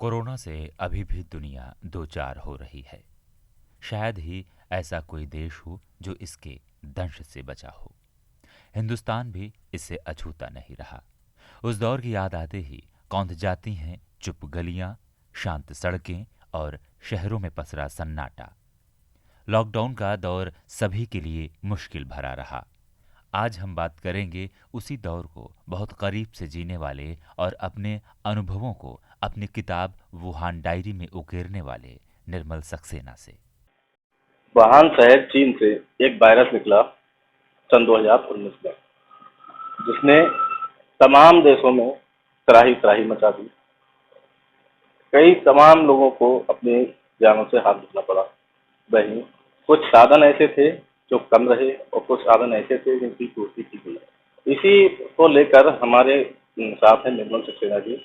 Corona से अभी भी दुनिया दो चार हो रही है। शायद ही ऐसा कोई देश हो जो इसके दंश से बचा हो। हिंदुस्तान भी इससे अछूता नहीं रहा। उस दौर की याद आते ही कौंध जाती हैं चुप गलियां, शांत सड़कें और शहरों में पसरा सन्नाटा। लॉकडाउन का दौर सभी के लिए मुश्किल भरा रहा। आज हम बात करेंगे उसी दौर को बहुत करीब से जीने वाले और अपने अनुभवों को अपनी किताब वुहान डायरी में उकेरने वाले निर्मल सक्सेना से। वुहान शहर चीन से एक वायरस निकला सन 2019 में, जिसने तमाम देशों में त्राही त्राही मचा दी। कई तमाम लोगों को अपनी जानों से हाथ धोना पड़ा। वहीं कुछ साधन ऐसे थे जो कम रहे और कुछ साधन ऐसे थे जिनकी पूर्ति की गई। इसी को लेकर हमारे साथ हैं निर्मल सक्सेना जी।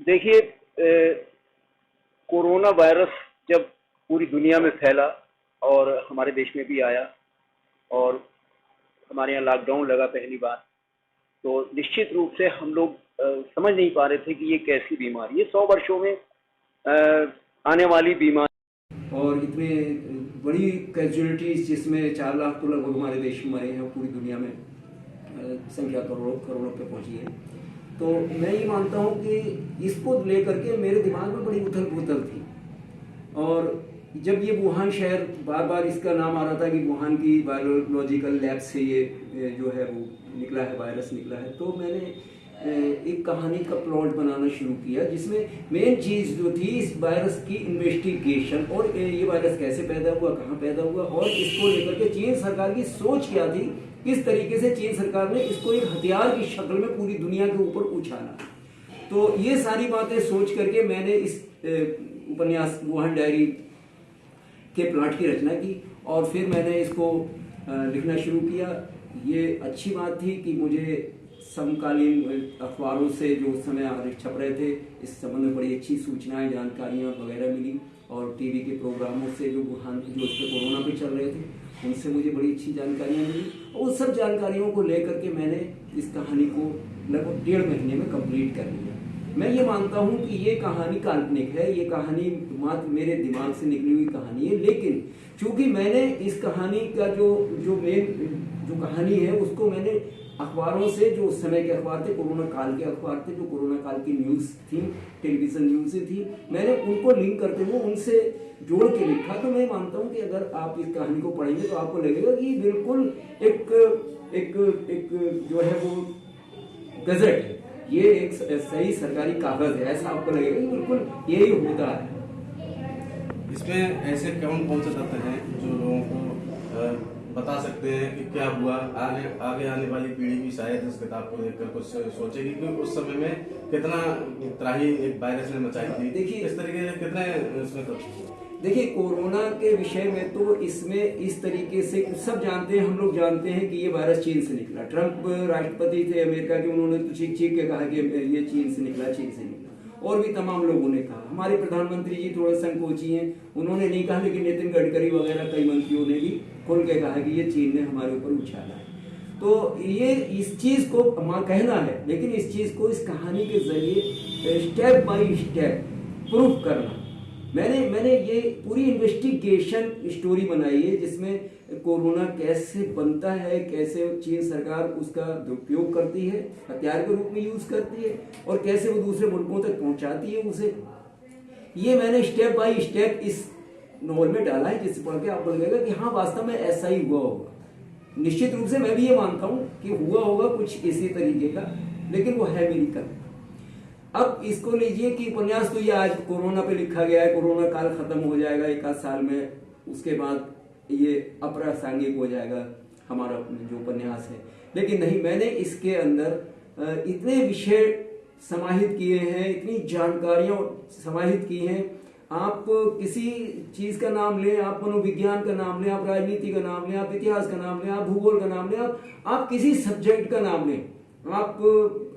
देखिए, कोरोना वायरस जब पूरी दुनिया में फैला और हमारे देश में भी आया और हमारे यहाँ लॉकडाउन लगा पहली बार, तो निश्चित रूप से हम लोग समझ नहीं पा रहे थे कि ये कैसी बीमारी है। 100 वर्षों में आने वाली बीमारी और इतने बड़ी कैजुअलिटीज, जिसमें 4 लाख तो लगभग हमारे देश में मरे हैं, पूरी दुनिया में संख्या करोड़ों करोड़ों पे पहुंची है। तो मैं ये मानता हूँ कि इसको लेकर के मेरे दिमाग में बड़ी उथल पुथल थी। और जब ये वुहान शहर, बार बार इसका नाम आ रहा था कि वुहान की बायोलॉजिकल लैब से ये जो है वो निकला है, वायरस निकला है, तो मैंने एक कहानी का प्लॉट बनाना शुरू किया, जिसमें मेन चीज़ जो थी इस वायरस की इन्वेस्टिगेशन, और ये वायरस कैसे पैदा हुआ, कहाँ पैदा हुआ, और इसको लेकर के चीन सरकार की सोच क्या थी, किस तरीके से चीन सरकार ने इसको एक हथियार की शक्ल में पूरी दुनिया के ऊपर उछाला। तो ये सारी बातें सोच करके मैंने इस उपन्यास वुहान डायरी के प्लॉट की रचना की और फिर मैंने इसको लिखना शुरू किया। ये अच्छी बात थी कि मुझे समकालीन अखबारों से जो उस समय आर्टिकल छप रहे थे, इस संबंध में बड़ी अच्छी सूचनाएं, जानकारियां वगैरह मिली, और टीवी के प्रोग्रामों से जो वुहान जो उस पर कोरोना पे चल रहे थे, उनसे मुझे बड़ी अच्छी जानकारियां मिली। और उन सब जानकारियों को लेकर के मैंने इस कहानी को लगभग 1.5 महीने में कंप्लीट कर लिया। मैं ये मानता हूँ कि ये कहानी काल्पनिक है, ये कहानी मात्र मेरे दिमाग से निकली हुई कहानी है, लेकिन चूंकि मैंने इस कहानी का जो मेन जो कहानी है उसको मैंने अखबारों से, जो उस समय के अखबार थे, कोरोना काल के अखबार थे, जो कोरोना काल की न्यूज़ थी, टेलीविजन न्यूज़ थी, मैंने उनको लिंक करते हुए उनसे जोड़ के लिखा। तो मैं मानता हूँ कि अगर आप इस कहानी को पढ़ेंगे तो आपको लगेगा कि बिल्कुल एक जो है वो गजट है, ये एक सही सरकारी कागज है, ऐसा आपको लगेगा कि बिल्कुल यही होता है। इसमें ऐसे कौन कौन से तथ्य हैं जो लोगों को बता सकते हैं कि क्या हुआ, आगे आने वाली पीढ़ी भी शायद इस किताब को देखकर कुछ सोचेगी कि उस समय में कितना त्राही एक वायरस ने मचाई थी। देखिए, इस तरीके से कितने इसमें तथ्य। देखिए, कोरोना के विषय में तो इसमें इस तरीके से सब जानते हैं, हम लोग जानते हैं कि ये वायरस चीन से निकला। ट्रंप राष्ट्रपति थे अमेरिका के, उन्होंने तो चीख चीख के कहा कि ये चीन से निकला, चीन से निकला, और भी तमाम लोगों ने कहा। हमारे प्रधानमंत्री जी थोड़े संकोची हैं, उन्होंने नहीं कहा, लेकिन नितिन गडकरी वगैरह कई मंत्रियों ने भी खुल के कहा कि ये चीन ने हमारे ऊपर उछाला है। तो ये इस चीज को कहना है, लेकिन इस चीज को इस कहानी के जरिए स्टेप बाय स्टेप प्रूफ करना। मैंने ये पूरी इन्वेस्टिगेशन स्टोरी बनाई है, जिसमें कोरोना कैसे बनता है, कैसे चीन सरकार उसका दुरुपयोग करती है, हथियार के रूप में यूज करती है, और कैसे वो दूसरे मुल्कों तक पहुंचाती है उसे। ये मैंने स्टेप बाय स्टेप इस नॉवल में डाला है, जिससे पढ़ के आपको लगेगा कि हाँ, वास्तव में ऐसा ही हुआ होगा। निश्चित रूप से मैं भी ये मानता हूँ कि हुआ होगा कुछ इसी तरीके का, लेकिन वो है मेरी कल्पना। अब इसको लीजिए कि उपन्यास तो ये आज कोरोना पे लिखा गया है, कोरोना काल खत्म हो जाएगा 1 साल में, उसके बाद ये अप्रासंगिक हो जाएगा हमारा जो उपन्यास है। लेकिन नहीं, मैंने इसके अंदर इतने विषय समाहित किए हैं, इतनी जानकारियां समाहित की हैं। आप किसी चीज का नाम लें, आप मनोविज्ञान का नाम लें, आप राजनीति का नाम लें, आप इतिहास का नाम लें, आप भूगोल का नाम लें, आप किसी सब्जेक्ट का नाम लें, आप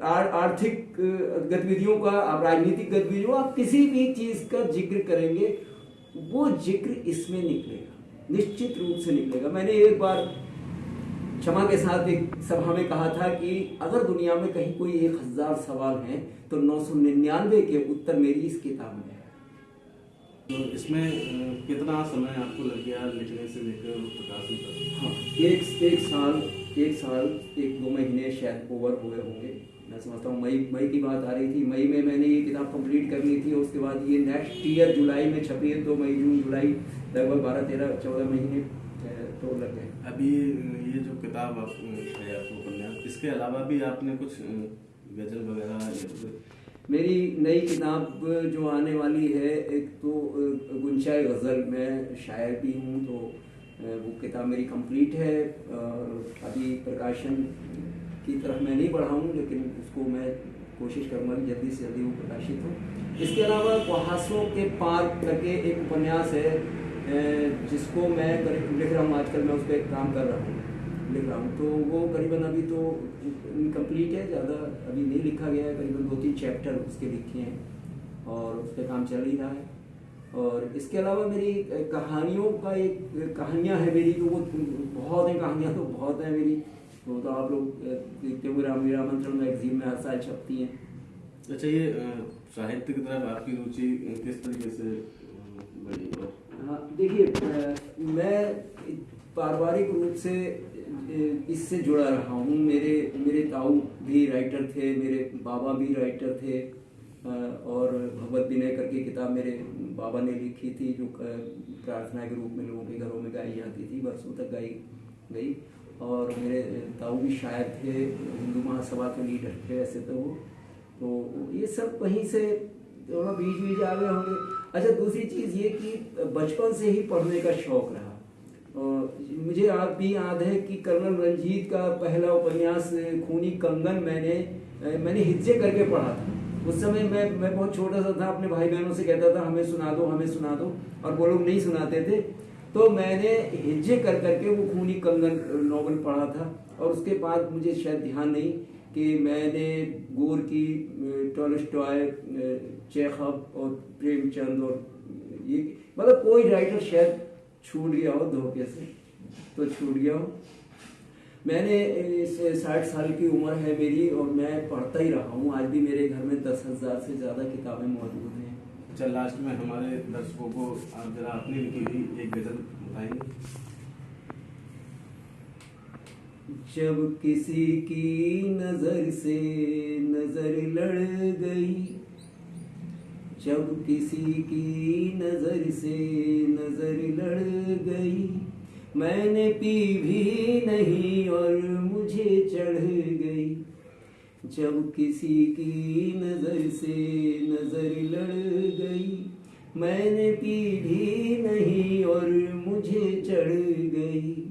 आर्थिक गतिविधियों का, आप राजनीतिक गतिविधियों, आप किसी भी चीज का जिक्र करेंगे, वो जिक्र इसमें निकलेगा। निश्चित रूप से निकलेगा। मैंने एक बार क्षमा के साथ एक सभा में कहा था कि अगर दुनिया में कहीं कोई 1000 सवाल हैं तो 999 के उत्तर मेरी इस किताब में है। तो इसमें कितना समय आपको लग गया लिखने से लेकर प्रकाशन तक? हाँ, एक साल 1-2 महीने शायद ओवर हुए होंगे। मैं समझता हूँ मई की बात आ रही थी। मई में मैंने ये किताब कंप्लीट कर ली थी। उसके बाद ये नेक्स्ट ईयर जुलाई में छपी है, तो मई जून जुलाई लगभग 12-13-14 महीने तो लग गए। अभी ये जो किताब आप है आपको उपन्यास, इसके अलावा भी आपने कुछ गजल वगैरह? मेरी नई किताब जो आने वाली है, एक तो गुंशाए गज़ल, मैं शायर भी हूँ, तो वो किताब मेरी कंप्लीट है। अभी प्रकाशन की तरफ मैं नहीं बढ़ा हूँ, लेकिन उसको मैं कोशिश करूँगा कि जल्दी से जल्दी वो प्रकाशित हो। इसके अलावा कुहासों के पार करके एक उपन्यास है जिसको मैं लिख रहा हूँ आजकल। मैं उस पर काम कर रहा हूँ, लिख रहा हूँ, तो वो करीबन अभी तो इनकम्प्लीट है, ज़्यादा अभी नहीं लिखा गया है। करीबन 2-3 चैप्टर उसके लिखे हैं और उस पर काम चल ही रहा है। और इसके अलावा मेरी कहानियों का एक कहानियाँ है मेरी, तो वो बहुत हैं, कहानियाँ तो बहुत हैं मेरी। वो तो आप लोग देखते हुए रामंत्रण मैगजीन में हर साल छपती हैं। अच्छा, ये साहित्य की तरफ आपकी रुचि किस तरीके से बढ़ी? हाँ, देखिए, मैं पारिवारिक रूप से इससे जुड़ा रहा हूँ। मेरे ताऊ भी राइटर थे, मेरे बाबा भी राइटर थे, और भगवत विनय करके किताब मेरे बाबा ने लिखी थी, जो प्रार्थना के रूप में लोगों के घरों में गाई जाती थी, वर्षों तक गाई गई। और मेरे ताऊ भी शायर थे, हिंदू महासभा के लीडर थे वैसे तो ये सब वहीं से थोड़ा बीच आ गए होंगे। अच्छा, दूसरी चीज़ ये कि बचपन से ही पढ़ने का शौक़ रहा। मुझे आज भी याद है कि कर्नल रंजीत का पहला उपन्यास खूनी कंगन मैंने हिज्जे करके पढ़ा था। उस समय मैं बहुत छोटा सा था, अपने भाई बहनों से कहता था हमें सुना दो, और वो लोग नहीं सुनाते थे, तो मैंने हिज्जे कर करके वो खूनी कंगन नॉवल पढ़ा था। और उसके बाद मुझे शायद ध्यान नहीं कि मैंने गोर्की, टॉलस्टॉय, चेखव और प्रेमचंद और ये मतलब कोई राइटर शायद छूट गया हो धोखे से, तो छूट गया हो। मैंने 60 साल की उम्र है मेरी और मैं पढ़ता ही रहा हूँ। आज भी मेरे घर में 10,000 से ज़्यादा किताबें मौजूद हैं। अच्छा, लास्ट में हमारे दर्शकों को आप जरा अपनी लिखी हुई एक गजल बताएंगे? जब किसी की नजर से नजर लड़ गई, जब किसी की नजर से नजर लड़ गई, मैंने पी भी नहीं और मुझे चढ़ गई। जब किसी की नजर से नजर लड़ गई, मैंने पी भी नहीं और मुझे चढ़ गई।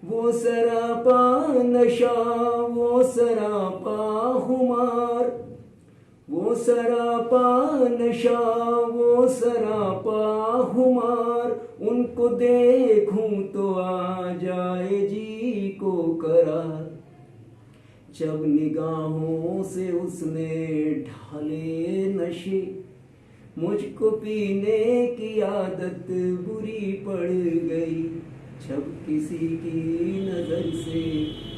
वो सरापा नशा, वो सरापा खुमार, वो सरापा नशा, वो सरापा खुमार, उनको देखूं तो आ जाए जी को करार। जब निगाहों से उसने ढाले नशे, मुझको पीने की आदत बुरी पड़ गई। जब किसी की नजर से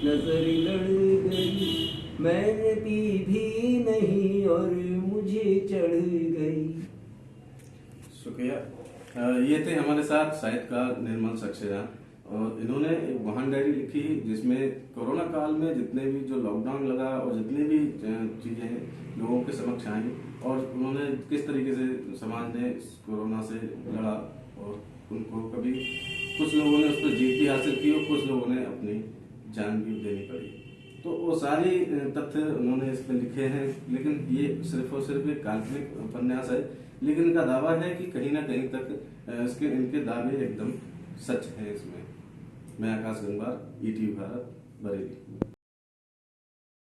नजर लड़ गई, मैंने पी भी नहीं और मुझे चढ़ गई। शुक्रिया। ये थे हमारे साथ साहित्यकार निर्मल सक्सेना, और इन्होंने एक वाहन डायरी लिखी जिसमें कोरोना काल में जितने भी जो लॉकडाउन लगा और जितनी भी चीजें हैं लोगों के समक्ष आई, और उन्होंने किस तरीके से समाज ने कोरोना से लड़ा, और उनको कभी कुछ लोगों ने उस पर जीत भी हासिल की और कुछ लोगों ने अपनी जान भी देनी पड़ी। तो वो सारी तथ्य उन्होंने इस पर लिखे हैं। लेकिन ये सिर्फ और सिर्फ एक काल्पनिक उपन्यास है, लेकिन इनका दावा है कि कहीं ना कहीं तक इनके दावे एकदम सच हैं इसमें। मैं आकाश गंगवार, ईटीवी भारत, बरेली।